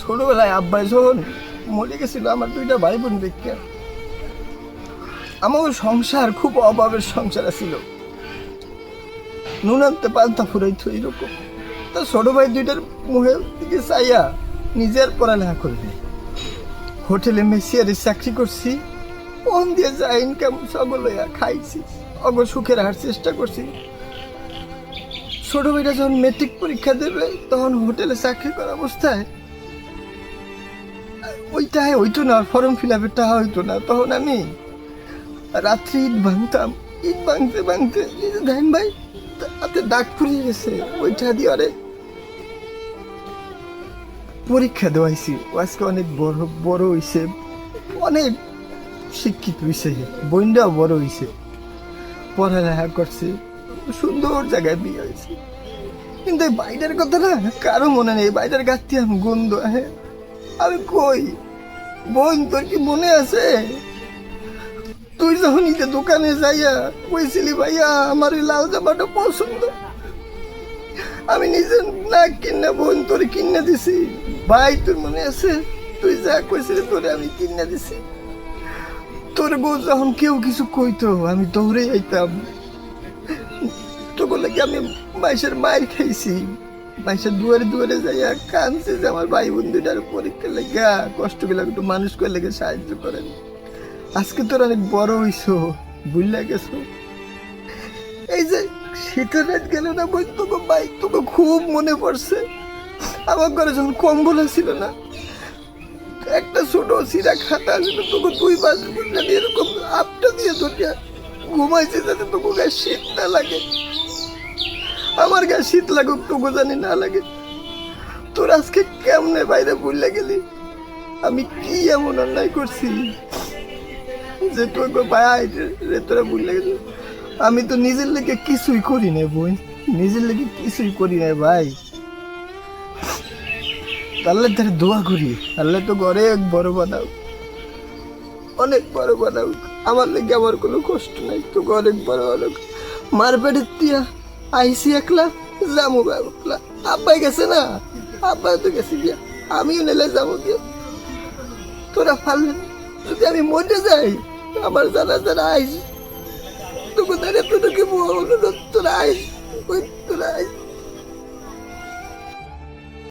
ছোটবেলায় আব্বাই যখন মরে গেছিল আমার দুইটা ভাই বোন দেখে আমার সংসার খুব অভাবের সংসার ছিল, নুন আনতে পান্তা ফুরাইতো এরকম। তা ছোট ভাই দুইটার মুখের দিকে চাইয়া নিজের পড়ালেখা করবে, হোটেলে মেসিয়ারে চাকরি করছি, মন দিয়ে যা ইনকাম সকল খাইছি, অগ সুখে রাখার চেষ্টা করছি। ছোট ভাইটা যখন মেট্রিক পরীক্ষা দেবে তখন হোটেলে চাকরি করা অবস্থায় ওইটাই হইতো না, ফর্ম ফিল আপের টাকা হইতো না, তখন আমি রাত্রি ইট ভাঙতাম। ইট ভাঙতে ভাঙতে দেখেন ভাই হাতে দাগ ফুরিয়ে গেছে, ওইটা দিয়ে আরে পরীক্ষা দেওয়াইছি। ও আজকে অনেক বড় বড় হইছে, অনেক শিক্ষিত হইছে, বোনটাও বড় হইছে, পড়ালেখা করছে, সুন্দর জায়গায় বিয়ে হয়েছে। কিন্তু এই বাইরের কথা না কারো মনে নেই, বাইরের গাছটি আমি গন্ধ। হ্যাঁ আমি কই বোন, তোর কি মনে আছে তুই যখন ঈদের দোকানে যাইয়া কইছিলি ভাইয়া আমার এই লাল জামাটা পছন্দ, আমি নিজে না কিনে বোন তোর কিনে দিছি। ভাই তোর মনে আছে তুই যা কইছিলি তোরে আমি কিনে দিছি। তোর বউ যখন কেউ কিছু কইতো আমি দৌড়ে যাইতাম, তোকে লাগে আমি মাইসের মায়ের খাইছি, মাইসের দুয়ারে দুয়ারে যাইয়া কানছে যে আমার ভাই বোন দুইটার পরীক্ষা লেগা কষ্ট গুলা একটু মানুষ করে লেগে সাহায্য করেন। আজকে তোর অনেক বড় হইছো, বুঝলা গেছো। এই যে শীতের রাত গেল না বই, তোকে ভাই তোকে খুব মনে পড়ছে। আমার ঘরে যখন কম্বল ছিল না, একটা ছোট সিরা খাতা ছিল, তোকে দুই মাস বুঝলাম এরকম আপটা দিয়ে ধরিয়া ঘুমাইছে যাতে তোকে গায়ে শীত না লাগে, আমার গায়ে শীত লাগুক তোকে জানি না লাগে। তোর আজকে কেমনে বাইরে ভুললে গেলি, আমি কি এমন অন্যায় করছি যে তোকে ভাই রে তোরা ভুললে গেলি। আমি তো নিজের লেগে কিছুই করি না বোন, নিজের লেগে কিছুই করি না ভাই। আল্লাহ তার দোয়া করি, আল্লাহ তো অনেক বড় বানাও, অনেক বড় বানাও। আমার লেগে আমার কোনো কষ্ট নাই, তোকে অনেক বড় বানাও। মার পেটের তিয়া আইসি একলা, যাবো একলা, আব্বাই গেছে না, আব্বাই তো গেছে গিয়া, আমিও নেলে যাবো গিয়া। তোরা ফালবেন যদি আমি মরে যাই, আমার জানা জানা আইস তোকে দাঁড়িয়ে তোকে অনুরোধ, তোরা আইস, তোরা আইস।